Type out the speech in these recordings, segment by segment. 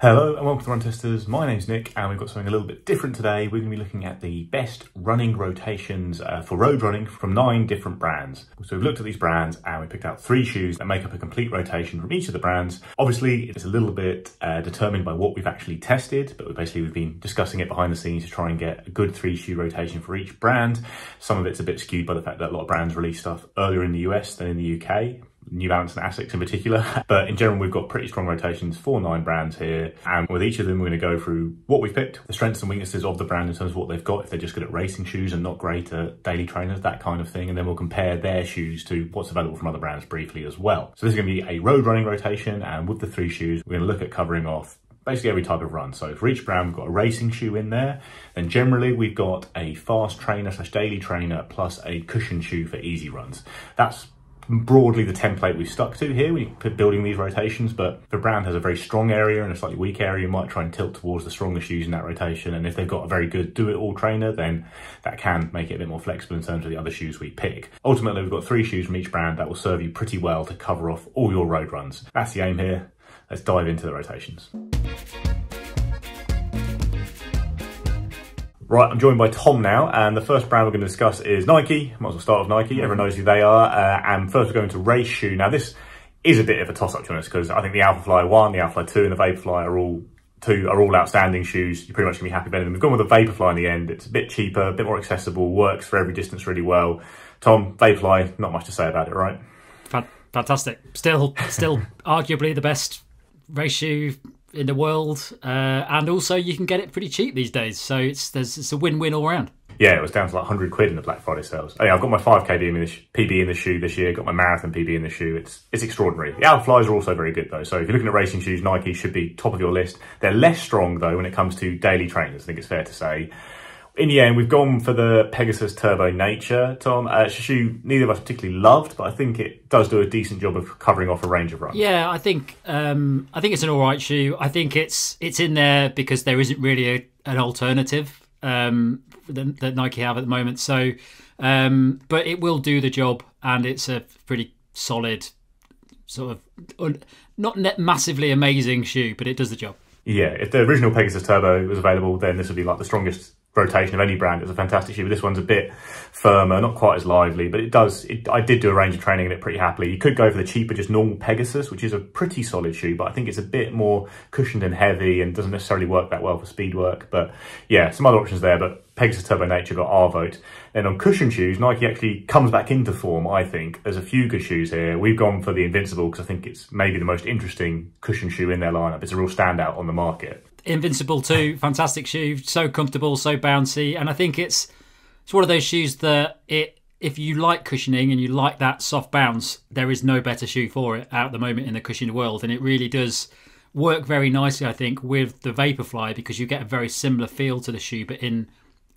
Hello and welcome to Run Testers. My name's Nick and we've got something a little bit different today. We're going to be looking at the best running rotations for road running from 9 different brands. So we've looked at these brands and we picked out 3 shoes that make up a complete rotation from each of the brands. Obviously it's a little bit determined by what we've actually tested, but we've been discussing it behind the scenes to try and get a good 3-shoe rotation for each brand. Some of it's a bit skewed by the fact that a lot of brands release stuff earlier in the US than in the UK. New Balance and Asics in particular. But in general, we've got pretty strong rotations for 9 brands here. And with each of them, we're going to go through what we've picked, the strengths and weaknesses of the brand in terms of what they've got, if they're just good at racing shoes and not great at daily trainers, that kind of thing. And then we'll compare their shoes to what's available from other brands briefly as well. So this is going to be a road running rotation. And with the 3 shoes, we're going to look at covering off basically every type of run. So for each brand, we've got a racing shoe in there. And generally, we've got a fast trainer / daily trainer plus a cushion shoe for easy runs. That's broadly the template we've stuck to here when you're building these rotations, but if a brand has a very strong area and a slightly weak area, you might try and tilt towards the stronger shoes in that rotation. And if they've got a very good do-it-all trainer, then that can make it a bit more flexible in terms of the other shoes we pick. Ultimately, we've got 3 shoes from each brand that will serve you pretty well to cover off all your road runs. That's the aim here. Let's dive into the rotations. Right, I'm joined by Tom now, and the first brand we're going to discuss is Nike. Might as well start with Nike, everyone knows who they are. And first we're going to race shoe. Now this is a bit of a toss-up, to be honest, because I think the Alphafly 1, the Alphafly 2 and the Vaporfly are all outstanding shoes. You're pretty much going to be happy with them. We've gone with the Vaporfly in the end. It's a bit cheaper, a bit more accessible, works for every distance really well. Tom, Vaporfly, not much to say about it, right? Fantastic. Still arguably the best race shoe in the world, and also you can get it pretty cheap these days, so it's a win-win all around. Yeah, it was down to like 100 quid in the Black Friday sales. Oh yeah, I've got my 5k PB in the shoe this year, got my marathon PB in the shoe. It's extraordinary. The Alphaflys are also very good though, so if you're looking at racing shoes, Nike should be top of your list. They're less strong though when it comes to daily trainers, I think it's fair to say. In the end, we've gone for the Pegasus Turbo Nature, Tom. It's a shoe neither of us particularly loved, but I think it does do a decent job of covering off a range of runs. Yeah, I think it's an all right shoe. I think it's in there because there isn't really an alternative that Nike have at the moment. So, but it will do the job, and it's a pretty solid, sort of not massively amazing shoe, but it does the job. Yeah, if the original Pegasus Turbo was available, then this would be like the strongest rotation of any brand. It's a fantastic shoe, but this one's a bit firmer, not quite as lively, but I did do a range of training in it pretty happily. You could go for the cheaper, just normal Pegasus, which is a pretty solid shoe, but I think it's a bit more cushioned and heavy and doesn't necessarily work that well for speed work. But yeah, some other options there, but Pegasus Turbo Nature got our vote. Then on cushion shoes, Nike actually comes back into form, I think. There's a few good shoes here. We've gone for the Invincible because I think it's maybe the most interesting cushion shoe in their lineup. It's a real standout on the market. Invincible too, fantastic shoe, so comfortable, so bouncy, and I think it's one of those shoes that if you like cushioning and you like that soft bounce, there is no better shoe for it out at the moment in the cushioned world, and it really does work very nicely, I think, with the Vaporfly because you get a very similar feel to the shoe, but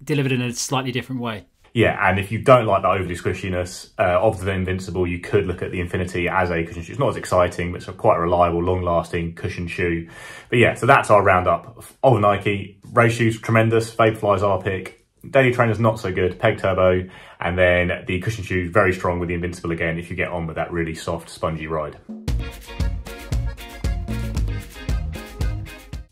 delivered in a slightly different way. Yeah, and if you don't like the overly squishiness of the Invincible, you could look at the Infinity as a cushion shoe. It's not as exciting, but it's a quite reliable, long-lasting cushion shoe. But yeah, so that's our roundup of Nike. Race shoes, tremendous. Vaporfly's our pick. Daily trainers, not so good. Peg Turbo. And then the cushion shoes, very strong with the Invincible again, if you get on with that really soft, spongy ride.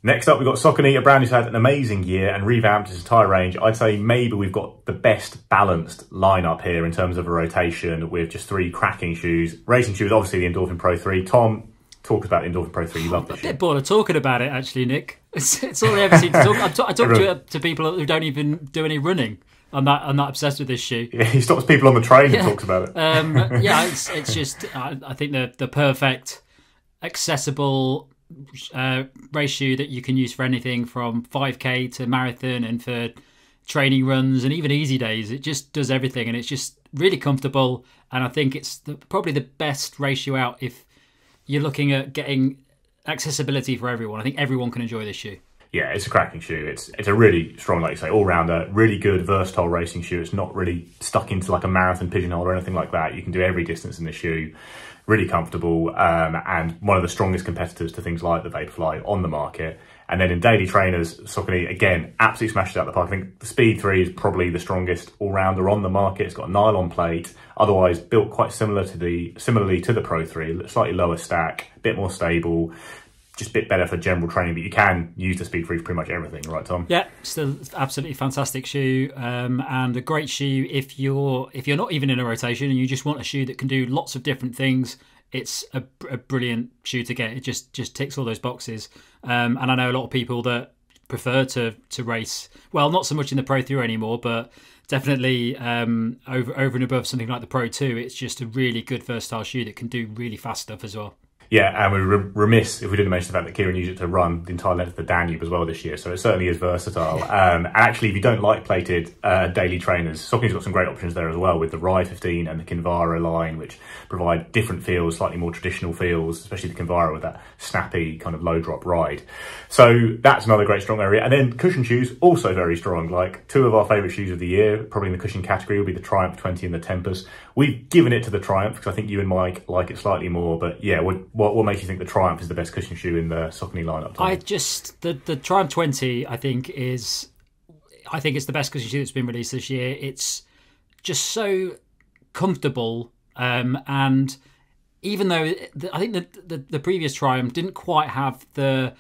Next up, we've got Saucony, a brand who's had an amazing year and revamped its entire range. I'd say maybe we've got the best balanced lineup here in terms of a rotation with just 3 cracking shoes. Racing shoes, obviously the Endorphin Pro 3. Tom, talk about the Endorphin Pro 3. You love this shoe. I'm a bit bored of talking about it, actually, Nick. It's all I ever seem to talk. I talk to people who don't even do any running. I'm not obsessed with this shoe. Yeah, he stops people on the train and talks about it. Yeah, it's just, I think the perfect, accessible race shoe that you can use for anything from 5k to marathon and for training runs and even easy days. It just does everything, and it's just really comfortable, and I think it's probably the best race shoe out if you're looking at getting accessibility for everyone. I think everyone can enjoy this shoe. Yeah, it's a cracking shoe. It's a really strong, like you say, all-rounder, really good, versatile racing shoe. It's not really stuck into like a marathon pigeonhole or anything like that. You can do every distance in the shoe. Really comfortable, and one of the strongest competitors to things like the Vaporfly on the market. And then in daily trainers, Saucony, again, absolutely smashes out the park. I think the Speed 3 is probably the strongest all-rounder on the market. It's got a nylon plate, otherwise built quite similarly to the Pro 3, slightly lower stack, a bit more stable. just a bit better for general training, but you can use the Speed Free for pretty much everything, right, Tom? Yeah, still absolutely fantastic shoe, and a great shoe if you're not even in a rotation and you just want a shoe that can do lots of different things. It's a brilliant shoe to get. It just ticks all those boxes. And I know a lot of people that prefer to race. Well, not so much in the Pro 3 anymore, but definitely over and above something like the Pro 2. It's just a really good versatile shoe that can do really fast stuff as well. Yeah, and we're remiss if we didn't mention the fact that Kieran used it to run the entire length of the Danube as well this year, so it certainly is versatile. And actually, if you don't like plated daily trainers, Saucony's got some great options there as well with the Rye 15 and the Kinvara line, which provide different feels, slightly more traditional feels, especially the Kinvara with that snappy kind of low drop ride. So that's another great strong area. And then cushion shoes, also very strong. Like two of our favourite shoes of the year, probably in the cushion category, will be the Triumph 20 and the Tempest. We've given it to the Triumph because I think you and Mike like it slightly more, but yeah, what makes you think the Triumph is the best cushion shoe in the Saucony lineup, Tom? The Triumph 20 I think it's the best cushion shoe that's been released this year. It's just so comfortable, and even though I think the previous Triumph didn't quite have the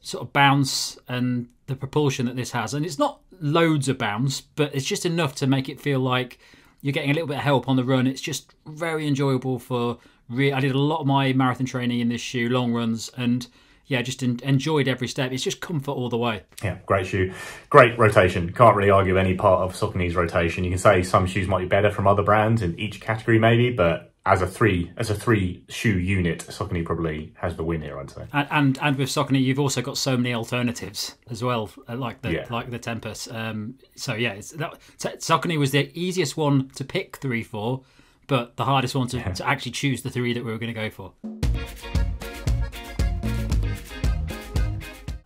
sort of bounce and the propulsion that this has, and it's not loads of bounce, but it's just enough to make it feel like you're getting a little bit of help on the run. It's just very enjoyable for I did a lot of my marathon training in this shoe, long runs, and yeah, just enjoyed every step. It's just comfort all the way. Yeah, great shoe. Great rotation. Can't really argue any part of Saucony's rotation. You can say some shoes might be better from other brands in each category maybe, but as a three shoe unit, Saucony probably has the win here, I'd say. And with Saucony, you've also got so many alternatives as well, like the Tempest. So yeah, Saucony was the easiest one to pick 3 for, but the hardest one to actually choose the 3 that we were going to go for.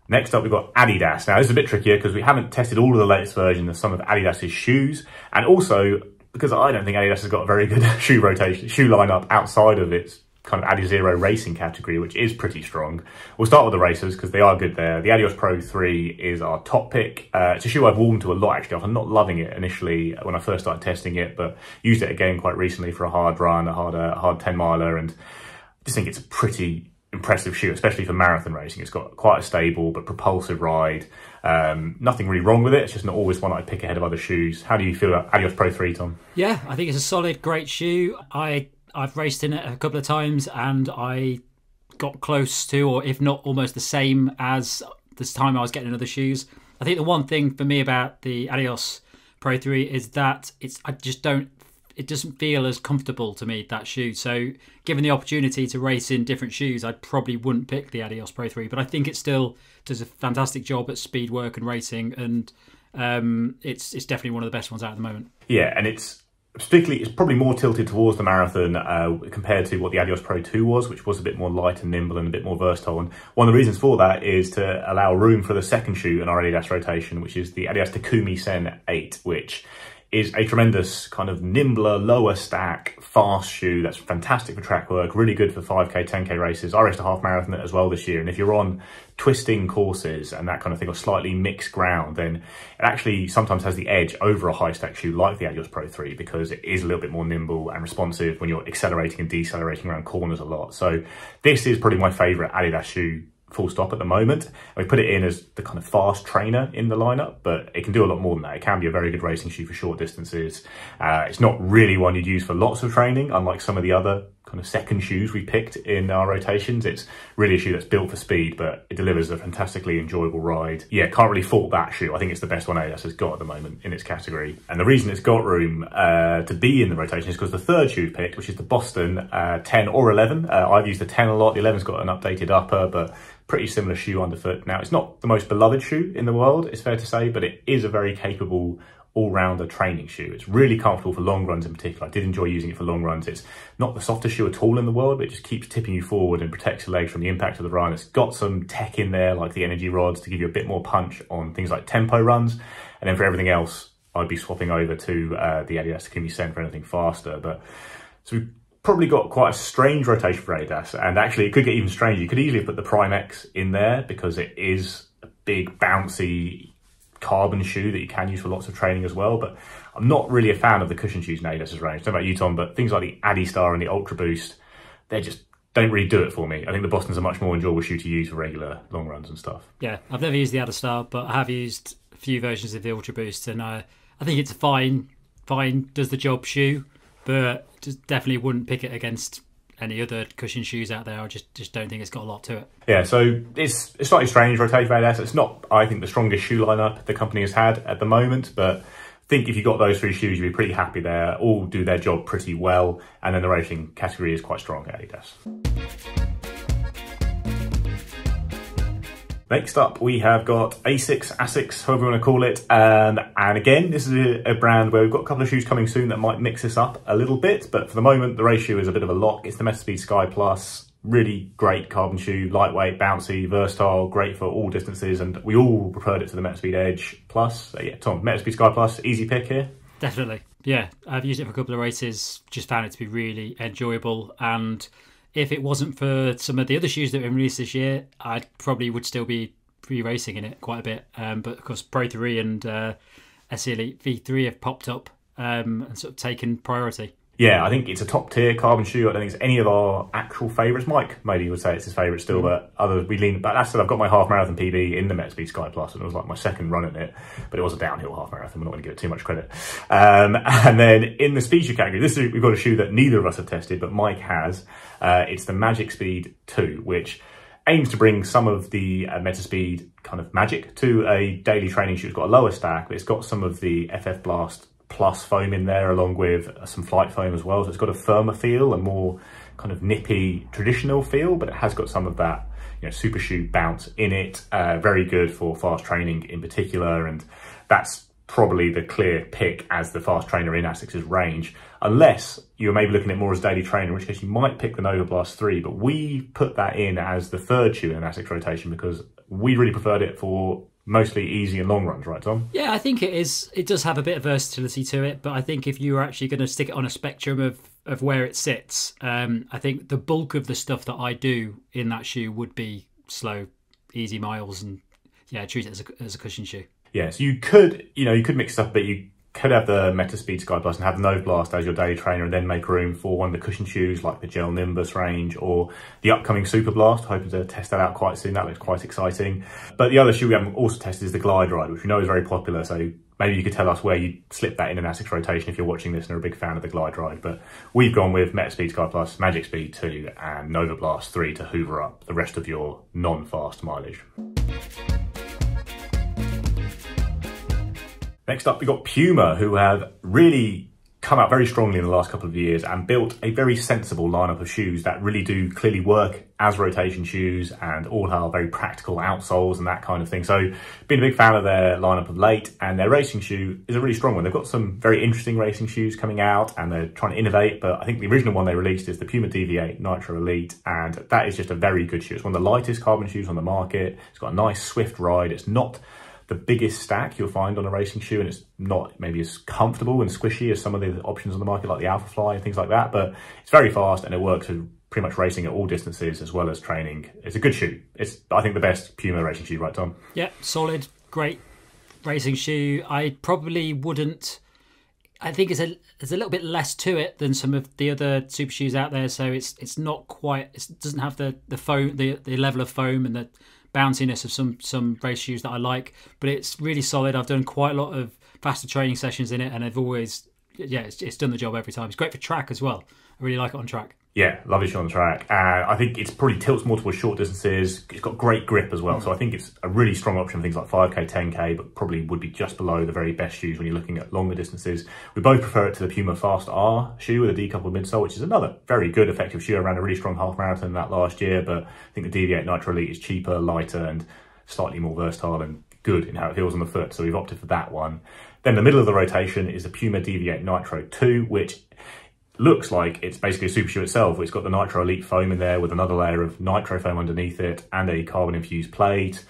Next up, we've got Adidas. Now, this is a bit trickier because we haven't tested all of the latest versions of some of Adidas's shoes, and also because I don't think Adidas has got a very good shoe lineup outside of its kind of Adizero racing category, which is pretty strong. We'll start with the racers because they are good there. The Adios Pro 3 is our top pick. It's a shoe I've worn to a lot, actually. I'm not loving it initially when I first started testing it, but used it again quite recently for a hard run, a hard 10 miler, and I just think it's a pretty impressive shoe, especially for marathon racing. It's got quite a stable but propulsive ride. Nothing really wrong with it. It's just not always one I'd pick ahead of other shoes. How do you feel about Adios Pro 3, Tom? Yeah, I think it's a solid, great shoe. I've raced in it a couple of times and I got close to, or if not almost the same as this time I was getting other shoes. I think the one thing for me about the Adios Pro 3 is that it doesn't feel as comfortable to me, that shoe. So given the opportunity to race in different shoes, I probably wouldn't pick the Adios Pro 3, but I think it still does a fantastic job at speed work and racing, and it's definitely one of the best ones out at the moment. Yeah, and it's probably more tilted towards the marathon compared to what the Adios Pro 2 was, which was a bit more light and nimble and a bit more versatile. And one of the reasons for that is to allow room for the second shoe in our Adidas rotation, which is the Adidas Takumi Sen 8, which is a tremendous kind of nimbler, lower stack, fast shoe that's fantastic for track work, really good for 5K, 10K races. I raced a half marathon as well this year, and if you're on twisting courses and that kind of thing, or slightly mixed ground, then it actually sometimes has the edge over a high stack shoe like the Adios Pro 3 because it is a little bit more nimble and responsive when you're accelerating and decelerating around corners a lot. So this is probably my favourite Adidas shoe, full stop, at the moment. And we put it in as the kind of fast trainer in the lineup, but it can do a lot more than that. It can be a very good racing shoe for short distances. It's not really one you'd use for lots of training, unlike some of the other kind of second shoes we picked in our rotations. It's really a shoe that's built for speed, but it delivers a fantastically enjoyable ride. Yeah, can't really fault that shoe. I think it's the best one Adidas has got at the moment in its category. And the reason it's got room to be in the rotation is because the third shoe picked, which is the Boston 10 or 11. I've used the 10 a lot. The 11's got an updated upper, but pretty similar shoe underfoot. Now, it's not the most beloved shoe in the world, it's fair to say, but it is a very capable all-rounder training shoe. It's really comfortable for long runs in particular. I did enjoy using it for long runs. It's not the softest shoe at all in the world, but it just keeps tipping you forward and protects your legs from the impact of the run. It's got some tech in there, like the energy rods, to give you a bit more punch on things like tempo runs. And then for everything else, I'd be swapping over to the Adidas Takumi Sen for anything faster. But so we've probably got quite a strange rotation for Adidas, and actually it could get even stranger. You could easily put the Prime X in there because it is a big bouncy carbon shoe that you can use for lots of training as well, but I'm not really a fan of the cushion shoes in Adidas's range. I don't know about you, Tom, but things like the Adistar and the Ultra Boost, they're just don't really do it for me. I think the Boston's a much more enjoyable shoe to use for regular long runs and stuff. Yeah, I've never used the Adidas, but I have used a few versions of the Ultra Boost, and I think it's a fine, does the job shoe, but just definitely wouldn't pick it against any other cushion shoes out there. I just don't think it's got a lot to it. Yeah, so it's slightly strange rotation by Adidas. It's not, I think, the strongest shoe lineup the company has had at the moment, but I think if you got those 3 shoes, you'd be pretty happy there. All do their job pretty well, and then the racing category is quite strong at Adidas. Next up, we have got Asics, however you want to call it. And again, this is a brand where we've got a couple of shoes coming soon that might mix this up a little bit. But for the moment, the race shoe is a bit of a lock. It's the Metaspeed Sky Plus. Really great carbon shoe, lightweight, bouncy, versatile, great for all distances. And we all preferred it to the Metaspeed Edge Plus. So yeah, Tom, Metaspeed Sky Plus, easy pick here. Definitely. Yeah, I've used it for a couple of races. Just found it to be really enjoyable. And if it wasn't for some of the other shoes that have been released this year, I probably would still be racing in it quite a bit. But of course, Pro 3 and SE Elite V3 have popped up and sort of taken priority. Yeah, I think it's a top tier carbon shoe. I don't think it's any of our actual favourites. Mike maybe would say it's his favourite still, but others we lean. But that's said, I've got my half marathon PB in the Metaspeed Sky Plus, and it was like my second run in it. But it was a downhill half marathon. We're not going to give it too much credit. And then in the speed shoe category, we've got a shoe that neither of us have tested, but Mike has. It's the Magic Speed 2, which aims to bring some of the Metaspeed kind of magic to a daily training shoe. It's got a lower stack, but it's got some of the FF Blast Plus foam in there, along with some flight foam as well. So it's got a firmer feel, a more kind of nippy traditional feel, but it has got some of that, super shoe bounce in it. Very good for fast training in particular, and that's probably the clear pick as the fast trainer in Asics' range, unless you're maybe looking at more as daily trainer, in which case you might pick the Nova Blast 3, but we put that in as the third shoe in an Asics rotation because we really preferred it for mostly easy and long runs, right, Tom? Yeah, I think it is. It does have a bit of versatility to it, but I think if you were actually going to stick it on a spectrum of where it sits, I think the bulk of the stuff that I do in that shoe would be slow, easy miles, and yeah, treat it as a cushion shoe. Yeah, so you could mix it up a bit. You could have the Metaspeed Sky Plus and have the Nova Blast as your daily trainer, and then make room for one of the cushion shoes like the Gel Nimbus range or the upcoming Super Blast. Hoping to test that out quite soon. That looks quite exciting. But the other shoe we haven't also tested is the Glide Ride, which we know is very popular. So maybe you could tell us where you slip that in an Asics rotation if you're watching this and are a big fan of the Glide Ride. But we've gone with Metaspeed Sky Plus, Magic Speed 2 and Nova Blast 3 to hoover up the rest of your non-fast mileage. Next up, we've got Puma, who have really come out very strongly in the last couple of years and built a very sensible lineup of shoes that really do clearly work as rotation shoes and all have very practical outsoles and that kind of thing. So been a big fan of their lineup of late, and their racing shoe is a really strong one. They've got some very interesting racing shoes coming out and they're trying to innovate, but I think the original one they released is the Puma DV8 Nitro Elite, and that is just a very good shoe. It's one of the lightest carbon shoes on the market. It's got a nice swift ride. It's not the biggest stack you'll find on a racing shoe, and it's not maybe as comfortable and squishy as some of the options on the market like the Alpha Fly and things like that, but it's very fast and it works with pretty much racing at all distances as well as training. It's a good shoe. It's, I think, the best Puma racing shoe, right, Tom? Yeah, solid, great racing shoe. I probably wouldn't. I think there's a little bit less to it than some of the other super shoes out there, so it's not quite. It doesn't have the foam, the level of foam and the bounciness of some race shoes that I like, but it's really solid. I've done quite a lot of faster training sessions in it, and I've always, it's done the job every time. It's great for track as well. I really like it on track. Yeah, lovely shoe on the track. I think it's probably tilts more towards short distances. It's got great grip as well. So I think it's a really strong option for things like 5K, 10K, but probably would be just below the very best shoes when you're looking at longer distances. We both prefer it to the Puma Fast R shoe with a decoupled midsole, which is another very good, effective shoe. I ran a really strong half marathon that last year, but I think the DV8 Nitro Elite is cheaper, lighter, and slightly more versatile and good in how it feels on the foot. So we've opted for that one. Then the middle of the rotation is the Puma DV8 Nitro 2, which looks like it's basically a super shoe itself. It's got the Nitro Elite foam in there with another layer of nitro foam underneath it and a carbon infused plate.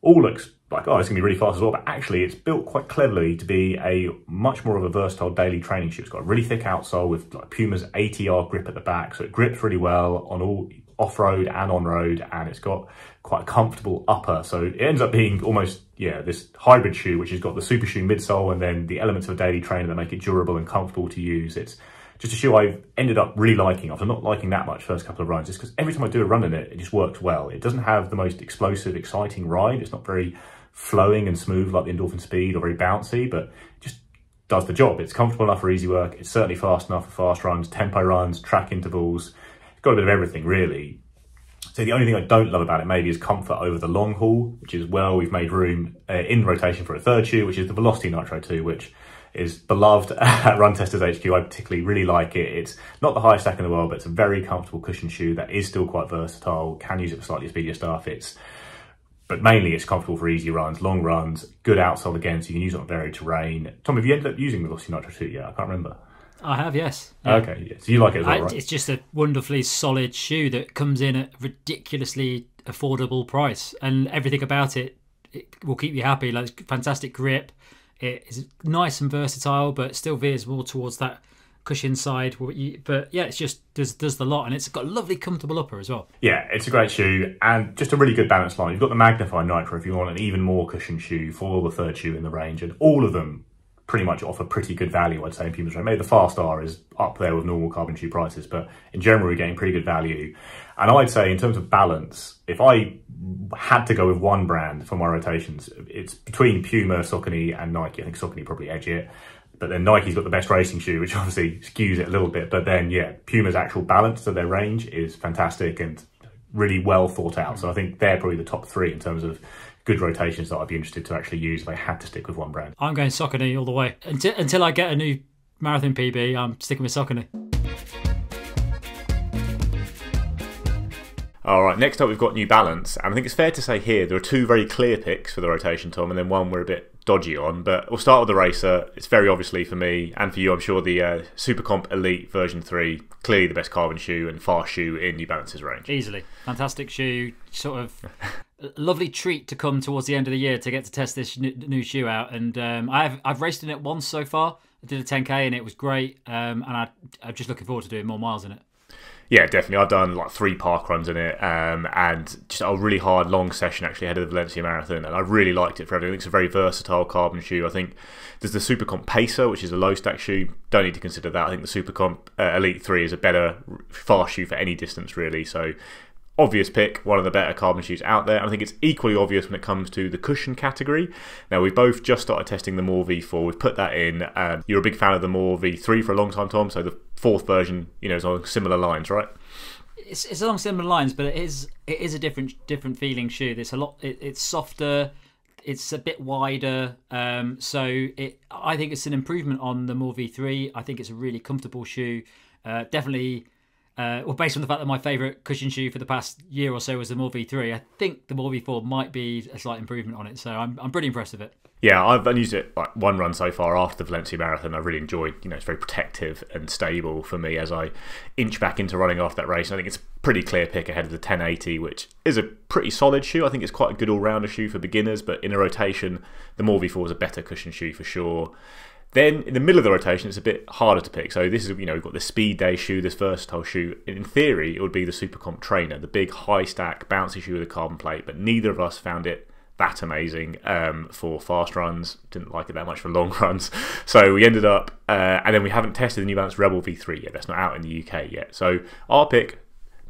All looks like, oh, it's gonna be really fast as well, but actually it's built quite cleverly to be a much more of a versatile daily training shoe. It's got a really thick outsole with like Puma's ATR grip at the back, so it grips really well on all off-road and on-road, and it's got quite a comfortable upper, so it ends up being almost, this hybrid shoe which has got the super shoe midsole and then the elements of a daily trainer that make it durable and comfortable to use. It's just a shoe I've ended up really liking after not liking that much first couple of runs, just because every time I do a run in it, it just works well. It doesn't have the most explosive, exciting ride. It's not very flowing and smooth like the Endorphin Speed or very bouncy, but it just does the job. It's comfortable enough for easy work. It's certainly fast enough for fast runs, tempo runs, track intervals. It's got a bit of everything, really. So the only thing I don't love about it maybe is comfort over the long haul, which is, well, we've made room in rotation for a third shoe, which is the Velocity Nitro 2, which is beloved at Run Testers HQ. I particularly really like it. It's not the highest stack in the world, but it's a very comfortable cushion shoe that is still quite versatile, can use it for slightly speedier stuff. But mainly it's comfortable for easy runs, long runs, good outsole again, so you can use it on varied terrain. Tom, have you ended up using the Velocity Nitro 2 yet? I can't remember. I have, yes. Yeah. Okay, yeah. So you like it as well, right? It's just a wonderfully solid shoe that comes in at ridiculously affordable price, and everything about it will keep you happy. Like, fantastic grip. It is nice and versatile, but still veers more towards that cushion side. But yeah, it's just does the lot, and it's got a lovely comfortable upper as well. Yeah, it's a great shoe and just a really good balanced line. You've got the Magnify Nitro if you want an even more cushion shoe for the third shoe in the range, and all of them pretty much offer pretty good value, I'd say, in Puma's range. Maybe the Fast R is up there with normal carbon shoe prices, but in general, we're getting pretty good value. And I'd say in terms of balance, if I had to go with one brand for my rotations, it's between Puma, Saucony and Nike. I think Saucony probably edge it, but then Nike's got the best racing shoe, which obviously skews it a little bit. But then, yeah, Puma's actual balance to their range is fantastic and really well thought out. So I think they're probably the top three in terms of good rotations that I'd be interested to actually use if I had to stick with one brand. I'm going Saucony all the way. Until I get a new marathon PB, I'm sticking with Saucony. All right, next up we've got New Balance, and I think it's fair to say here there are two very clear picks for the rotation, Tom, and then one we're a bit dodgy on, but we'll start with the Racer. It's very obviously for me, and for you I'm sure, the Super Comp Elite version 3, clearly the best carbon shoe and fast shoe in New Balance's range. Easily. Fantastic shoe, sort of a lovely treat to come towards the end of the year to get to test this new shoe out, and I've raced in it once so far. I did a 10k and it was great, and I'm just looking forward to doing more miles in it. Yeah, definitely. I've done like 3 park runs in it, and just a really hard, long session actually ahead of the Valencia Marathon, and I really liked it for everything. I think it's a very versatile carbon shoe. I think there's the Super Comp Pacer, which is a low stack shoe. Don't need to consider that. I think the Super Comp Elite 3 is a better fast shoe for any distance, really. So obvious pick, one of the better carbon shoes out there. And I think it's equally obvious when it comes to the cushion category. Now, we've both just started testing the More V4. We've put that in. You're a big fan of the More V3 for a long time, Tom, so the 4th version, is on similar lines, right? It's along similar lines, but it is a different feeling shoe. It's softer, it's a bit wider, so I think it's an improvement on the More V3. I think it's a really comfortable shoe. Definitely, based on the fact that my favourite cushion shoe for the past year or so was the More V3, I think the More V4 might be a slight improvement on it. So I'm pretty impressed with it. Yeah, I've only used it like one run so far after the Valencia Marathon. I really enjoyed, it's very protective and stable for me as I inch back into running after that race. I think it's a pretty clear pick ahead of the 1080, which is a pretty solid shoe. I think it's quite a good all-rounder shoe for beginners, but in a rotation, the More V4 is a better cushion shoe for sure. Then in the middle of the rotation, it's a bit harder to pick. So this is, we've got the Speed Day shoe, this versatile shoe. In theory, it would be the Super Comp Trainer, the big high stack bouncy shoe with a carbon plate, but neither of us found it that amazing for fast runs. Didn't like it that much for long runs. So we ended up, and then we haven't tested the New Balance Rebel V3 yet. That's not out in the UK yet. So our pick,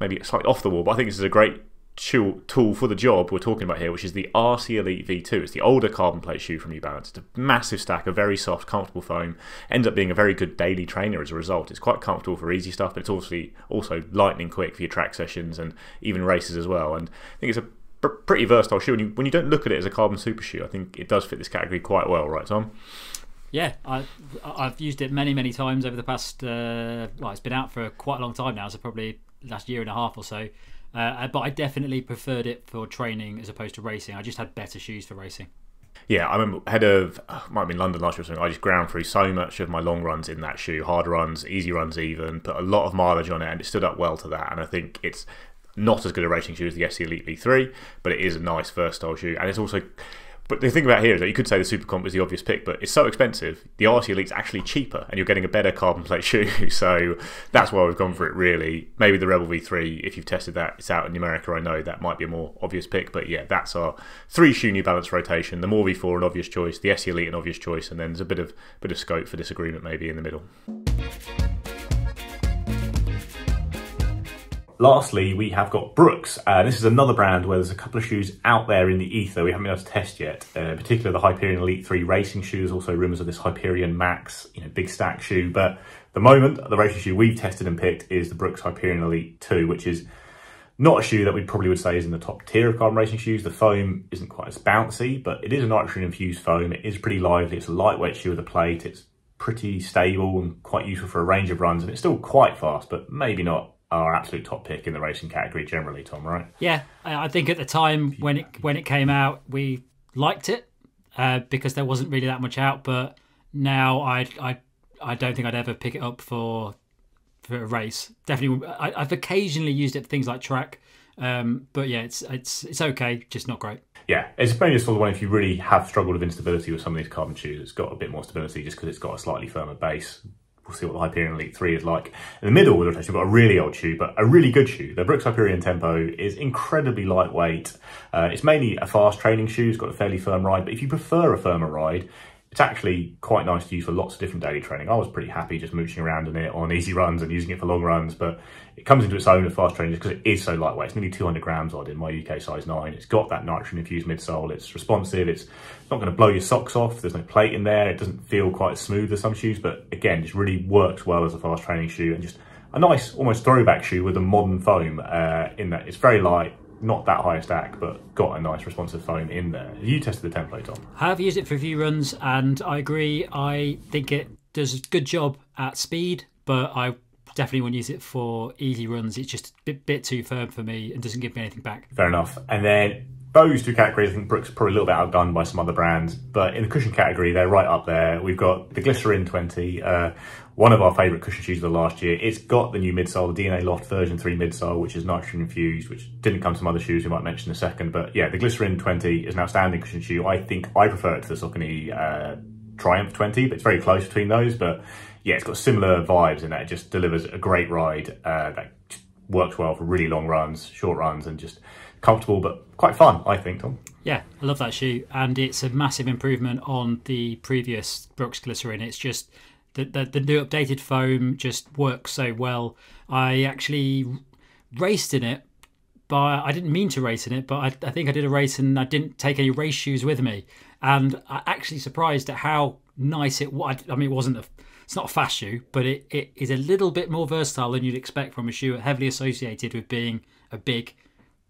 maybe slightly off the wall, but I think this is a great tool for the job we're talking about here, which is the RC Elite V2. It's the older carbon plate shoe from New Balance. It's a massive stack of very soft, comfortable foam. Ends up being a very good daily trainer as a result. It's quite comfortable for easy stuff, but it's also lightning quick for your track sessions and even races as well. And I think it's a pretty versatile shoe. When you don't look at it as a carbon super shoe, I think it does fit this category quite well, right, Tom? Yeah, I've used it many times over the past. It's been out for quite a long time now, so probably last year and a half or so. But I definitely preferred it for training as opposed to racing. I just had better shoes for racing. Yeah, I remember ahead of, might have been London last year or something, I just ground through so much of my long runs in that shoe, hard runs, easy runs even, put a lot of mileage on it, and it stood up well to that. And I think it's not as good a racing shoe as the SC Elite V3, but it is a nice versatile shoe. And it's also, but the thing about here is that you could say the Super Comp is the obvious pick, but it's so expensive, the RC Elite's actually cheaper, and you're getting a better carbon plate shoe, so that's why we've gone for it, really. Maybe the Rebel V3, if you've tested that, it's out in America, I know, that might be a more obvious pick, but yeah, that's our 3 shoe New Balance rotation. The More V4 an obvious choice, the SC Elite an obvious choice, and then there's a bit of scope for disagreement maybe in the middle. lastly, we have got Brooks. This is another brand where there's a couple of shoes out there in the ether we haven't been able to test yet. In particular, the Hyperion Elite 3 racing shoes. Also rumours of this Hyperion Max, big stack shoe. But the moment, the racing shoe we've tested and picked is the Brooks Hyperion Elite 2, which is not a shoe that we probably would say is in the top tier of carbon racing shoes. The foam isn't quite as bouncy, but it is a nitrogen infused foam. It is pretty lively. It's a lightweight shoe with a plate. It's pretty stable and quite useful for a range of runs, and it's still quite fast, but maybe not our absolute top pick in the racing category generally, Tom, right? Yeah, I think at the time when it came out, we liked it because there wasn't really that much out. But now I don't think I'd ever pick it up for a race. Definitely, I've occasionally used it for things like track, but yeah, it's okay, just not great. Yeah, it's mainly just for the one if you really have struggled with instability with some of these carbon shoes. It's got a bit more stability just because it's got a slightly firmer base. We'll see what the Hyperion Elite 3 is like. In the middle, we've actually got a really old shoe, but a really good shoe. The Brooks Hyperion Tempo is incredibly lightweight. It's mainly a fast training shoe. It's got a fairly firm ride, but if you prefer a firmer ride, it's actually quite nice to use for lots of different daily training. I was pretty happy just mooching around in it on easy runs and using it for long runs, but it comes into its own with fast training just because it is so lightweight. It's nearly 200 grams odd in my UK size 9. It's got that nitrogen infused midsole. It's responsive. It's not going to blow your socks off. There's no plate in there. It doesn't feel quite as smooth as some shoes, but again, just really works well as a fast training shoe and just a nice, almost throwback shoe with a modern foam in that it's very light. Not that high a stack, but got a nice responsive foam in there. You tested the template, Tom? I have used it for a few runs, and I agree. I think it does a good job at speed, but I definitely wouldn't use it for easy runs. It's just a bit too firm for me and doesn't give me anything back. Fair enough. And then those two categories, I think Brooks are probably a little bit outdone by some other brands, but in the cushion category, they're right up there. We've got the Glycerin 20, one of our favourite cushion shoes of the last year. It's got the new midsole, the DNA Loft version 3 midsole, which is nitrogen infused, which didn't come to some other shoes we might mention in a second. But yeah, the Glycerin 20 is an outstanding cushion shoe. I think I prefer it to the Saucony Triumph 20, but it's very close between those. But yeah, it's got similar vibes in that it just delivers a great ride that works well for really long runs, short runs, and just comfortable but quite fun, I think, Tom. Yeah, I love that shoe, and it's a massive improvement on the previous Brooks Glycerin. It's just the new updated foam just works so well. I actually raced in it, but I didn't mean to race in it, but I think I did a race and I didn't take any race shoes with me, and I'm actually surprised at how nice it was. I mean, it's not a fast shoe, but it is a little bit more versatile than you'd expect from a shoe heavily associated with being a big,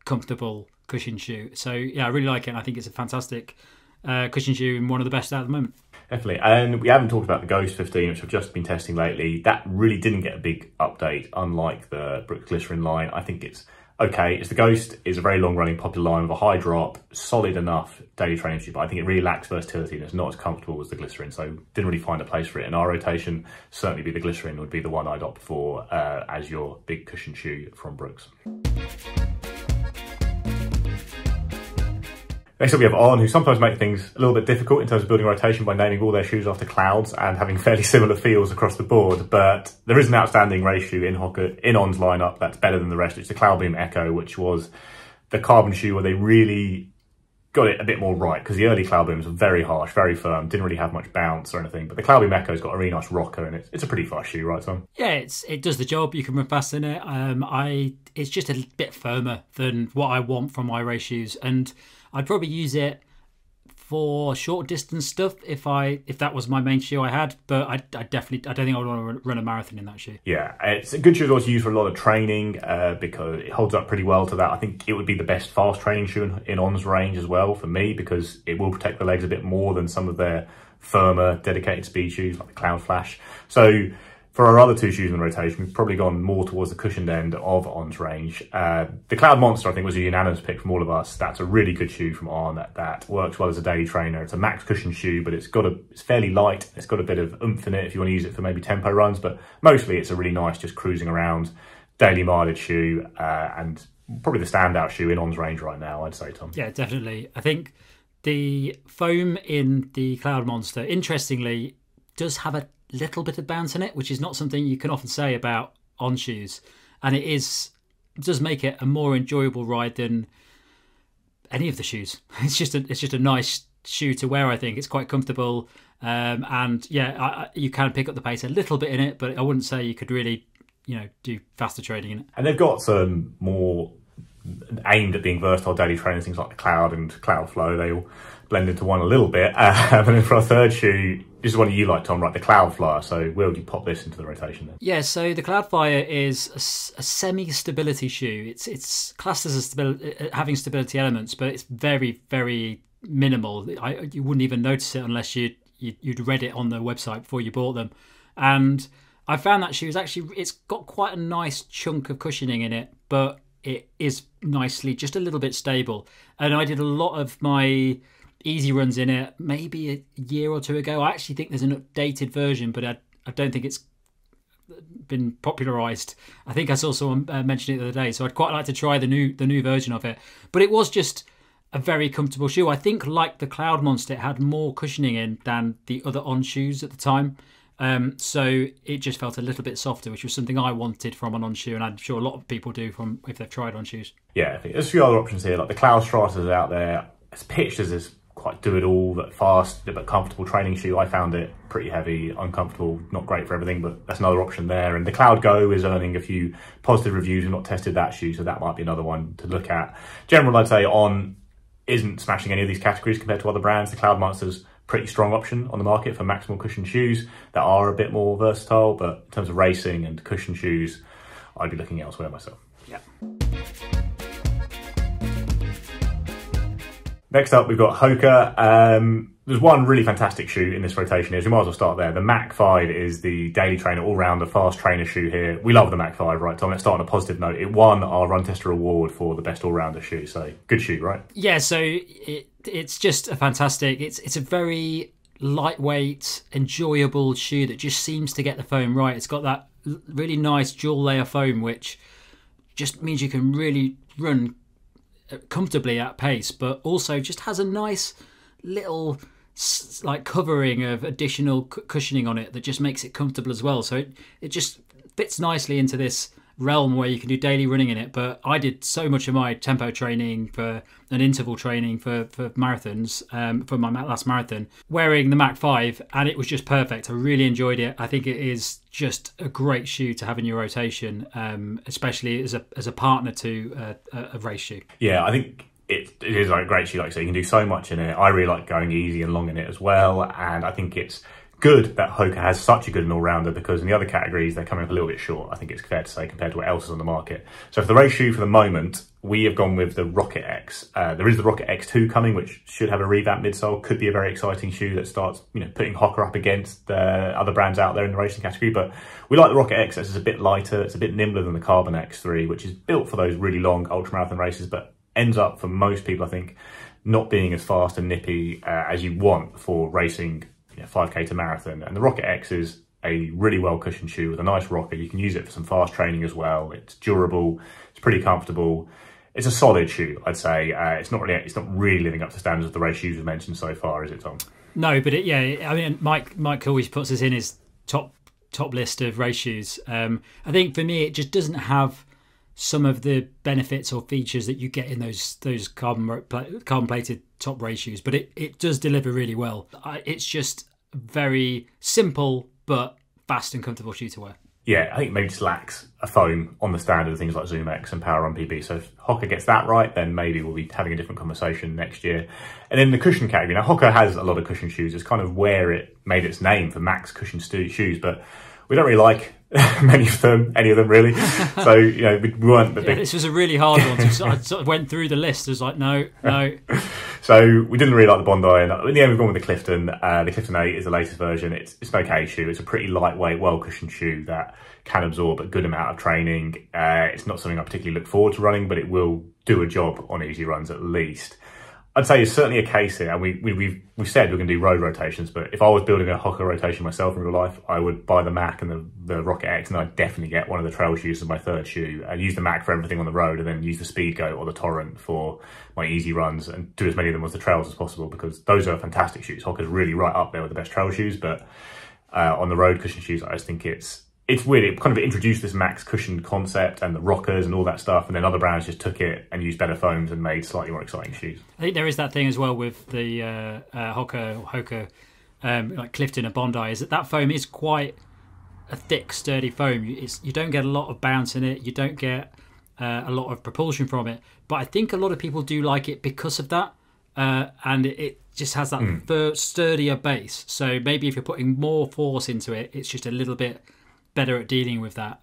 comfortable cushion shoe. So yeah, I really like it, and I think it's a fantastic cushion shoe and one of the best out at the moment. Definitely. And we haven't talked about the Ghost 15, which I've just been testing lately. That really didn't get a big update, unlike the Brooks Glycerin line. I think it's okay. It's the Ghost is a very long running popular line with a high drop, solid enough daily training shoe, but I think it really lacks versatility and it's not as comfortable as the Glycerin, so didn't really find a place for it in our rotation. Certainly be the Glycerin would be the one I'd opt for as your big cushion shoe from Brooks. Next up we have On, who sometimes make things a little bit difficult in terms of building rotation by naming all their shoes after clouds and having fairly similar feels across the board. But there is an outstanding race shoe in Hoka, in On's lineup that's better than the rest. It's the Cloudbeam Echo, which was the carbon shoe where they really got it a bit more right, because the early Cloudbeams were very harsh, very firm, didn't really have much bounce or anything. But the Cloudbeam Echo's got a really nice rocker and it's a pretty fast shoe, right, Tom? Yeah, it does the job. You can run fast in it. It's just a bit firmer than what I want from my race shoes, and I'd probably use it for short distance stuff if that was my main shoe I had, but I don't think I would want to run a marathon in that shoe. Yeah, it's a good shoe to use for a lot of training because it holds up pretty well to that. I think it would be the best fast training shoe in On's range as well for me, because it will protect the legs a bit more than some of their firmer dedicated speed shoes like the Cloud Flash. So for our other two shoes in the rotation, we've probably gone more towards the cushioned end of On's range. The Cloud Monster, I think, was a unanimous pick from all of us. That's a really good shoe from On that works well as a daily trainer. It's a max cushion shoe, but it's fairly light. It's got a bit of oomph in it if you want to use it for maybe tempo runs, but mostly it's a really nice, just cruising around, daily mileage shoe, and probably the standout shoe in On's range right now, I'd say, Tom. Yeah, definitely. I think the foam in the Cloud Monster, interestingly, does have a little bit of bounce in it, which is not something you can often say about On shoes, and it does make it a more enjoyable ride than any of the shoes. It's just a nice shoe to wear. I think it's quite comfortable, and yeah, you can pick up the pace a little bit in it, but I wouldn't say you could really do faster training in it. And they've got some more aimed at being versatile daily trainers, things like the Cloud and Cloud Flow. They all blend into one a little bit. And then for our third shoe, this is one you like, Tom, right? The Cloud Flyer. So where would you pop this into the rotation then? Yeah, so the Cloud Flyer is a semi-stability shoe. It's classed as having stability elements, but it's very, very minimal. You wouldn't even notice it unless you'd read it on the website before you bought them. And I found that shoe is actually, it's got quite a nice chunk of cushioning in it, but it is nicely, just a little bit stable. And I did a lot of my easy runs in it maybe a year or two ago. I actually think there's an updated version, but I don't think it's been popularized. I think I saw someone mention it the other day, so I'd quite like to try the new version of it. But it was just a very comfortable shoe. I think, like the Cloud Monster, it had more cushioning in than the other On shoes at the time. So it just felt a little bit softer, which was something I wanted from an On shoe, and I'm sure a lot of people do if they've tried On shoes. Yeah, I think there's a few other options here, like the Cloud Stratas out there. It's pitched as this quite do-it-all, but fast, but comfortable training shoe. I found it pretty heavy, uncomfortable, not great for everything, but that's another option there. And the Cloud Go is earning a few positive reviews. We've not tested that shoe, so that might be another one to look at. General, I'd say On isn't smashing any of these categories compared to other brands. The Cloud Monster's pretty strong option on the market for maximal cushion shoes that are a bit more versatile, but in terms of racing and cushion shoes, I'd be looking elsewhere myself. Yeah. Next up, we've got Hoka. There's one really fantastic shoe in this rotation here, so we might as well start there. The Mach 5 is the daily trainer, all-rounder, fast trainer shoe here. We love the Mach 5, right, Tom? Let's start on a positive note. It won our Run Tester Award for the best all-rounder shoe, so good shoe, right? Yeah, so it's just a fantastic, it's a very lightweight, enjoyable shoe that just seems to get the foam right. It's got that really nice dual layer foam, which just means you can really run comfortably at pace, but also just has a nice little like covering of additional cushioning on it that just makes it comfortable as well. So it just fits nicely into this realm where you can do daily running in it. But I did so much of my tempo training for an interval training for marathons, for my last marathon, wearing the Mach 5, and it was just perfect. I really enjoyed it. I think it is just a great shoe to have in your rotation, especially as a partner to a race shoe. Yeah, I think it is like a great shoe. Like I say, you can do so much in it. I really like going easy and long in it as well, and I think it's good that Hoka has such a good all-rounder, because in the other categories they're coming up a little bit short, I think it's fair to say, compared to what else is on the market. So for the race shoe for the moment, we have gone with the Rocket X. There is the Rocket X2 coming, which should have a revamped midsole, could be a very exciting shoe that starts, putting Hoka up against other brands out there in the racing category. But we like the Rocket X. It's a bit lighter, it's a bit nimbler than the Carbon X3, which is built for those really long ultramarathon races, but ends up, for most people, I think, not being as fast and nippy as you want for racing 5K to marathon. And the Rocket X is a really well cushioned shoe with a nice rocker. You can use it for some fast training as well. It's durable, it's pretty comfortable. It's a solid shoe, I'd say. It's not really living up to standards of the race shoes we've mentioned so far, is it, Tom? No, but I mean, Mike always puts us in his top list of race shoes. I think for me, it just doesn't have some of the benefits or features that you get in those carbon plated top race shoes, but it does deliver really well. It's just very simple but fast and comfortable shoe to wear. Yeah, I think maybe just lacks a foam on the standard of things like Zoom X and Power Run PB. So if Hoka gets that right, then maybe we'll be having a different conversation next year. And in the cushion category, now Hoka has a lot of cushion shoes. It's kind of where it made its name for max cushion shoes, but we don't really like any of them really. So, we weren't the big... This was a really hard one. So I sort of went through the list. I was like, no. So we didn't really like the Bondi, and in the end we've gone with the Clifton. The Clifton 8 is the latest version. It's an okay shoe. It's a pretty lightweight, well-cushioned shoe that can absorb a good amount of training. It's not something I particularly look forward to running, but it will do a job on easy runs at least. I'd say it's certainly a case here, and we've said we're going to do road rotations, but if I was building a Hoka rotation myself in real life, I would buy the Mach and the Rocket X, and I'd definitely get one of the trail shoes as my third shoe. I'd use the Mach for everything on the road, and then use the Speedgoat or the Torrent for my easy runs, and do as many of them as the trails as possible, because those are fantastic shoes. Hoka's really right up there with the best trail shoes, but on the road cushion shoes, I just think it's weird. It kind of introduced this max cushion concept and the rockers and all that stuff, and then other brands just took it and used better foams and made slightly more exciting shoes. I think there is that thing as well with the Hoka, like Clifton and Bondi, is that foam is quite a thick, sturdy foam. You don't get a lot of bounce in it. You don't get a lot of propulsion from it. But I think a lot of people do like it because of that. And it just has that sturdier base. So maybe if you're putting more force into it, it's just a little bit better at dealing with that.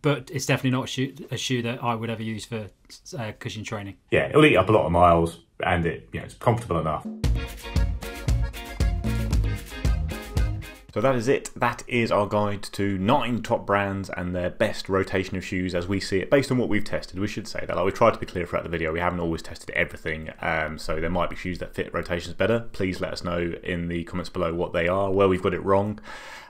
But it's definitely not a shoe that I would ever use for cushion training. Yeah, it'll eat up a lot of miles, and it's comfortable enough. So that is it. That is our guide to 9 top brands and their best rotation of shoes as we see it, based on what we've tested. We should say that. Like, we've tried to be clear throughout the video. We haven't always tested everything, so there might be shoes that fit rotations better. Please let us know in the comments below what they are, where we've got it wrong.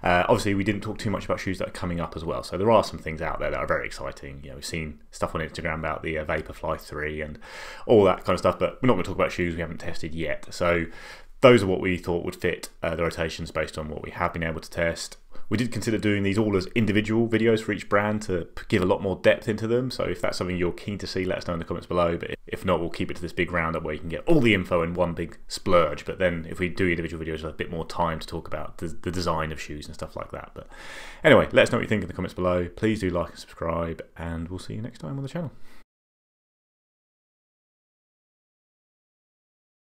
Obviously, we didn't talk too much about shoes that are coming up as well, so there are some things out there that are very exciting. We've seen stuff on Instagram about the Vaporfly 3 and all that kind of stuff, but we're not going to talk about shoes we haven't tested yet. So those are what we thought would fit the rotations based on what we have been able to test. We did consider doing these all as individual videos for each brand to give a lot more depth into them. So if that's something you're keen to see, let us know in the comments below. But if not, we'll keep it to this big roundup where you can get all the info in one big splurge. But then if we do individual videos, we'll have a bit more time to talk about the design of shoes and stuff like that. But anyway, let us know what you think in the comments below. Please do like and subscribe, and we'll see you next time on the channel.